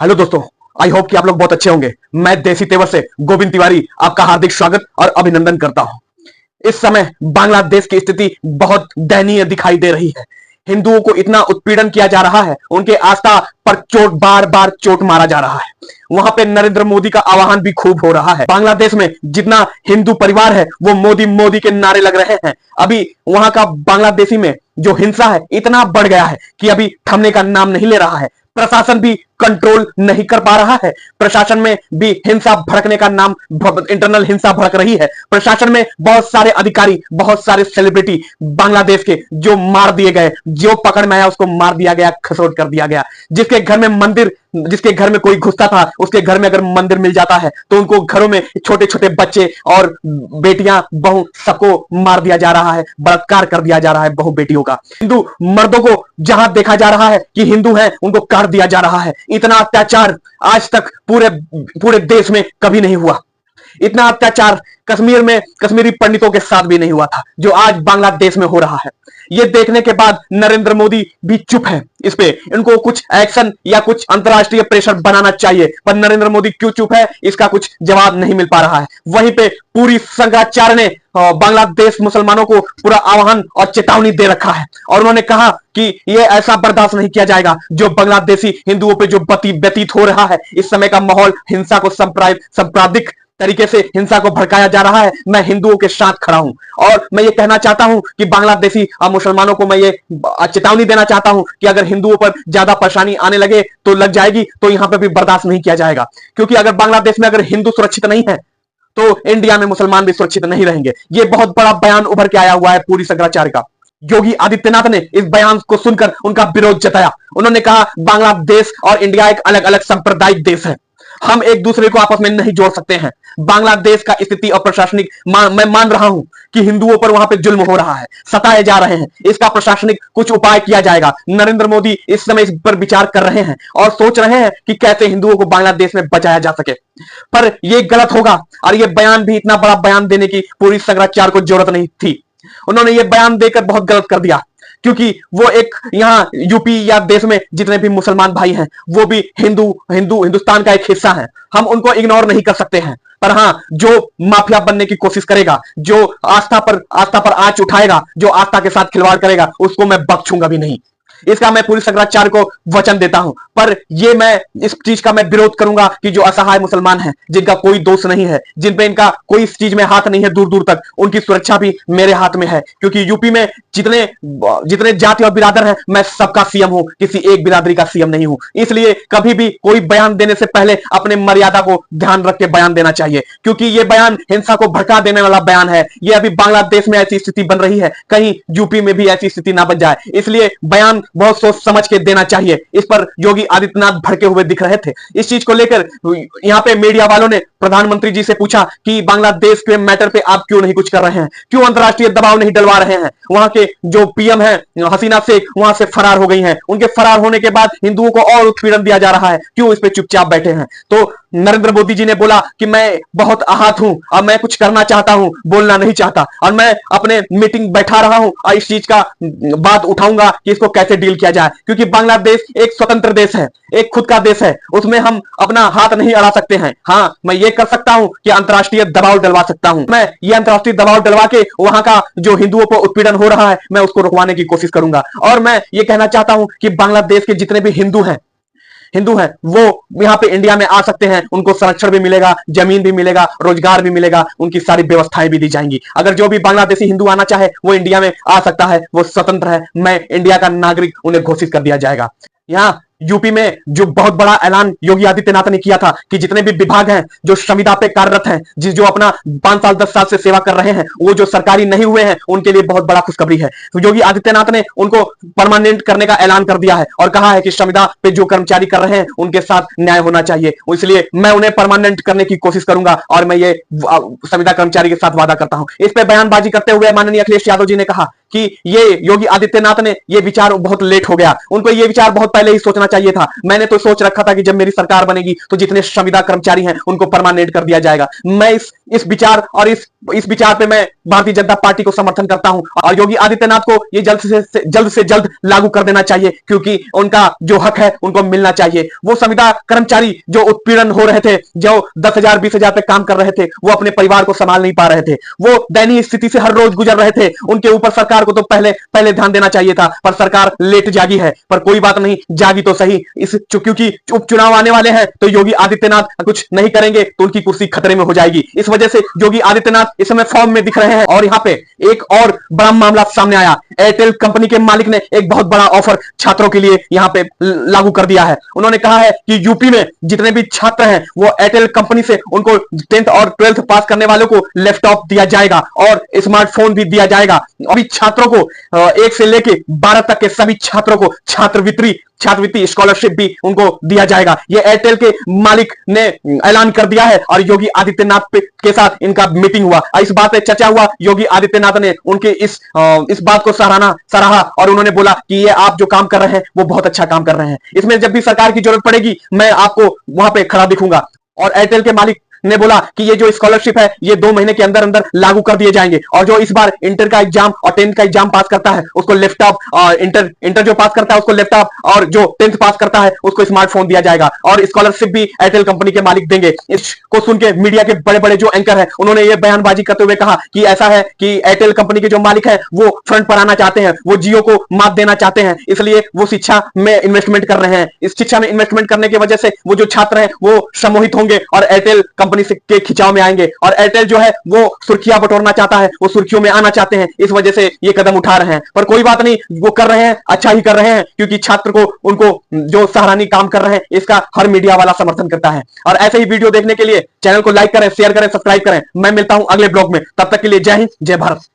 Hello दोस्तों। I hope कि आप लोग बहुत अच्छे होंगे। मैं देसी तेवर से गोविंद तिवारी आपका हार्दिक स्वागत और अभिनंदन करता हूं। इस समय बांग्लादेश की स्थिति बहुत दयनीय दिखाई दे रही है। हिंदुओं को इतना उत्पीड़न किया जा रहा है, उनके आस्था पर चोट बार बार चोट मारा जा रहा है। वहां पे नरेंद्र मोदी का आह्वान भी खूब हो रहा है। बांग्लादेश में जितना हिंदू परिवार है वो मोदी मोदी के नारे लग रहे हैं। अभी वहां का बांग्लादेशी में जो हिंसा है इतना बढ़ गया है कि अभी थमने का नाम नहीं ले रहा है। प्रशासन भी कंट्रोल नहीं कर पा रहा है। प्रशासन में भी हिंसा भड़कने का नाम, इंटरनल हिंसा भड़क रही है। प्रशासन में बहुत सारे अधिकारी, बहुत सारे सेलिब्रिटी बांग्लादेश के जो मार दिए गए, जो पकड़ में आया उसको मार दिया गया, खसोट कर दिया गया। जिसके घर में मंदिर, जिसके घर में कोई घुसता था उसके घर में अगर मंदिर मिल जाता है तो उनको घरों में छोटे छोटे बच्चे और बेटियां, बहू सबको मार दिया जा रहा है, बलात्कार कर दिया जा रहा है बहु बेटियों का। हिंदू मर्दों को जहां देखा जा रहा है कि हिंदू हैं उनको काट दिया जा रहा है। इतना अत्याचार आज तक पूरे पूरे देश में कभी नहीं हुआ। इतना अत्याचार कश्मीर में कश्मीरी पंडितों के साथ भी नहीं हुआ था जो आज बांग्लादेश में हो रहा है। ये देखने के बाद नरेंद्र मोदी भी चुप है। इस पे इनको कुछ एक्शन या कुछ अंतरराष्ट्रीय प्रेशर बनाना चाहिए, पर नरेंद्र मोदी क्यों चुप है इसका कुछ जवाब नहीं मिल पा रहा है। वहीं पे पूरी शंकराचार्य ने बांग्लादेश मुसलमानों को पूरा आह्वान और चेतावनी दे रखा है और उन्होंने कहा कि ये ऐसा बर्दाश्त नहीं किया जाएगा जो बांग्लादेशी हिंदुओं पे जो व्यतीत हो रहा है। इस समय का माहौल हिंसा को सांप्रदायिक तरीके से हिंसा को भड़काया जा रहा है। मैं हिंदुओं के साथ खड़ा हूं और मैं ये कहना चाहता हूं कि बांग्लादेशी और मुसलमानों को मैं ये चेतावनी देना चाहता हूं कि अगर हिंदुओं पर ज्यादा परेशानी आने लगे तो लग जाएगी, तो यहां पर भी बर्दाश्त नहीं किया जाएगा। क्योंकि अगर बांग्लादेश में अगर हिंदू सुरक्षित नहीं है तो इंडिया में मुसलमान भी सुरक्षित नहीं रहेंगे। ये बहुत बड़ा बयान उभर के आया हुआ है पूरी शंकराचार्य का। योगी आदित्यनाथ ने इस बयान को सुनकर उनका विरोध जताया। उन्होंने कहा बांग्लादेश और इंडिया एक अलग अलग सांप्रदायिक देश है, हम एक दूसरे को आपस में नहीं जोड़ सकते हैं। बांग्लादेश का स्थिति और प्रशासनिक मैं मान रहा हूं कि हिंदुओं पर वहां पे जुल्म हो रहा है, सताए जा रहे हैं। इसका प्रशासनिक कुछ उपाय किया जाएगा। नरेंद्र मोदी इस समय इस पर विचार कर रहे हैं और सोच रहे हैं कि कैसे हिंदुओं को बांग्लादेश में बचाया जा सके, पर यह गलत होगा। और यह बयान भी, इतना बड़ा बयान देने की पूरी शंकराचार्य को जरूरत नहीं थी। उन्होंने यह बयान देकर बहुत गलत कर दिया, क्योंकि वो एक यहाँ यूपी या देश में जितने भी मुसलमान भाई हैं वो भी हिंदुस्तान का एक हिस्सा है। हम उनको इग्नोर नहीं कर सकते हैं, पर हाँ, जो माफिया बनने की कोशिश करेगा, जो आस्था पर आंच उठाएगा, जो आस्था के साथ खिलवाड़ करेगा, उसको मैं बख्शूंगा भी नहीं। इसका मैं पूरी शंकराचार्य को वचन देता हूं। पर ये मैं इस चीज का मैं विरोध करूंगा कि जो असहाय मुसलमान हैं, जिनका कोई दोष नहीं है, जिन पे इनका कोई इस चीज में हाथ नहीं है दूर दूर तक, उनकी सुरक्षा भी मेरे हाथ में है। क्योंकि यूपी में जितने जाति और बिरादर हैं, मैं सबका सीएम हूं, किसी एक बिरादरी का सीएम नहीं हूं। इसलिए कभी भी कोई बयान देने से पहले अपने मर्यादा को ध्यान रख के बयान देना चाहिए, क्योंकि ये बयान हिंसा को भड़का देने वाला बयान है। ये अभी बांग्लादेश में ऐसी स्थिति बन रही है, कहीं यूपी में भी ऐसी स्थिति ना बन जाए, इसलिए बयान बहुत सोच समझ के देना चाहिए। इस पर योगी आदित्यनाथ भड़के हुए दिख रहे थे। इस चीज को लेकर यहां पे मीडिया वालों ने प्रधानमंत्री जी से पूछा कि बांग्लादेश के मैटर पे आप क्यों नहीं कुछ कर रहे हैं, क्यों अंतरराष्ट्रीय दबाव नहीं डलवा रहे हैं। वहां के जो पीएम है हसीना शेख वहां से फरार हो गई हैं। उनके फरार होने के बाद हिंदुओं को और उत्पीड़न दिया जा रहा है, क्यों इस पे चुपचाप बैठे हैं। तो नरेंद्र मोदी जी ने बोला कि मैं बहुत आहत हूं और मैं कुछ करना चाहता हूं, बोलना नहीं चाहता, और मैं अपने मीटिंग बैठा रहा हूं और इस चीज का बात उठाऊंगा कि इसको कैसे डील किया जाए। क्योंकि बांग्लादेश एक स्वतंत्र देश है, एक खुद का देश है, उसमें हम अपना हाथ नहीं अड़ा सकते हैं। हाँ, मैं ये कर सकता हूं कि अंतरराष्ट्रीय दबाव डलवा सकता हूं। मैं ये अंतरराष्ट्रीय दबाव डलवा के वहां का जो हिंदुओं पर उत्पीड़न हो रहा है मैं उसको रुकवाने की कोशिश करूंगा। और मैं ये कहना चाहता हूं कि बांग्लादेश के जितने भी हिंदू हैं वो यहाँ पे इंडिया में आ सकते हैं। उनको संरक्षण भी मिलेगा, जमीन भी मिलेगा, रोजगार भी मिलेगा, उनकी सारी व्यवस्थाएं भी दी जाएंगी। अगर जो भी बांग्लादेशी हिंदू आना चाहे वो इंडिया में आ सकता है, वो स्वतंत्र है। मैं इंडिया का नागरिक उन्हें घोषित कर दिया जाएगा। यहाँ यूपी में जो बहुत बड़ा ऐलान योगी आदित्यनाथ ने किया था कि जितने भी विभाग हैं जो संविदा पे कार्यरत हैं, जो अपना 5 साल 10 साल से सेवा कर रहे हैं, वो जो सरकारी नहीं हुए हैं उनके लिए बहुत बड़ा खुशखबरी है। तो योगी आदित्यनाथ ने उनको परमानेंट करने का ऐलान कर दिया है और कहा है कि संविदा पे जो कर्मचारी कर रहे हैं उनके साथ न्याय होना चाहिए। इसलिए मैं उन्हें परमानेंट करने की कोशिश करूंगा और मैं ये संविदा कर्मचारी के साथ वादा करता हूं। इस पे बयानबाजी करते हुए माननीय अखिलेश यादव जी ने कहा कि ये योगी आदित्यनाथ ने ये विचार बहुत लेट हो गया, उनको ये विचार बहुत पहले ही सोचना चाहिए था। मैंने तो सोच रखा था कि जब मेरी सरकार बनेगी तो जितने संविदा कर्मचारी हैं उनको परमानेंट कर दिया जाएगा। मैं इस विचार और इस विचार पे मैं भारतीय जनता पार्टी को समर्थन करता हूं और योगी आदित्यनाथ को ये जल्द से जल्द लागू कर देना चाहिए, क्योंकि उनका जो हक है उनको मिलना चाहिए। वो संविदा कर्मचारी जो उत्पीड़न हो रहे थे, जो 10,000 20,000 पे काम कर रहे थे, वो अपने परिवार को संभाल नहीं पा रहे थे, वो दयनीय स्थिति से हर रोज गुजर रहे थे। उनके ऊपर सरकार को तो पहले ध्यान देना चाहिए था, पर सरकार लेट जागी है। पर कोई बात नहीं, जागी तो सही। क्योंकि उपचुनाव आने वाले हैं, तो योगी आदित्यनाथ कुछ नहीं करेंगे तो उनकी कुर्सी खतरे में हो जाएगी। इस वजह से योगी आदित्यनाथ इस समय फॉर्म में दिख रहे हैं। और यहां पे एक और बड़ा मामला सामने आया। एयरटेल कंपनी के मालिक ने एक बहुत बड़ा ऑफर छात्रों के लिए यहां पे लागू कर दिया है। उन्होंने कहा है कि यूपी में जितने भी छात्र हैं वो एयरटेल कंपनी से उनको 10th और 12th पास करने वालों को लैपटॉप दिया जाएगा और स्मार्टफोन भी दिया जाएगा। अभी छात्रों को 1 से लेके 12 तक के सभी छात्रों को छात्रवृत्ति स्कॉलरशिप भी उनको दिया जाएगा। ये एयरटेल के मालिक ने ऐलान कर दिया है और योगी आदित्यनाथ के साथ इनका मीटिंग हुआ, इस बात पे चर्चा हुआ। योगी आदित्यनाथ ने उनके इस बात को सराहा और उन्होंने बोला कि ये आप जो काम कर रहे हैं वो बहुत अच्छा काम कर रहे हैं। इसमें जब भी सरकार की जरूरत पड़ेगी मैं आपको वहां पे खड़ा दिखूंगा। और एयरटेल के मालिक ने बोला कि ये जो स्कॉलरशिप है ये 2 महीने के अंदर अंदर लागू कर दिए जाएंगे और जो इस बार इंटर का एग्जाम और 10th का एग्जाम पास करता है उसको लैपटॉप, और इंटर जो पास करता है उसको लैपटॉप, और जो 10th पास करता है उसको स्मार्टफोन दिया जाएगा और स्कॉलरशिप भी एयरटेल कंपनी के मालिक देंगे। इसको सुन के मीडिया के बड़े बड़े जो एंकर है उन्होंने ये बयानबाजी करते हुए कहा कि ऐसा है कि एयरटेल कंपनी के जो मालिक है वो फ्रंट पर आना चाहते हैं, वो जियो को मात देना चाहते हैं, इसलिए वो शिक्षा में इन्वेस्टमेंट कर रहे हैं। इस शिक्षा में इन्वेस्टमेंट करने की वजह से वो जो छात्र हैं वो सम्मोहित होंगे और एयरटेल कंपनी के खिंचाव में आएंगे। और एयरटेल जो है वो सुर्खियां बटोरना चाहता है, वो सुर्खियों में आना चाहते हैं, इस वजह से ये कदम उठा रहे हैं। पर कोई बात नहीं, वो कर रहे हैं, अच्छा ही कर रहे हैं, क्योंकि छात्र को उनको जो सराहनीय काम कर रहे हैं इसका हर मीडिया वाला समर्थन करता है। और ऐसे ही वीडियो देखने के लिए चैनल को लाइक करें, शेयर करें, सब्सक्राइब करें। मैं मिलता हूं अगले ब्लॉग में, तब तक के लिए जय हिंद, जय भारत।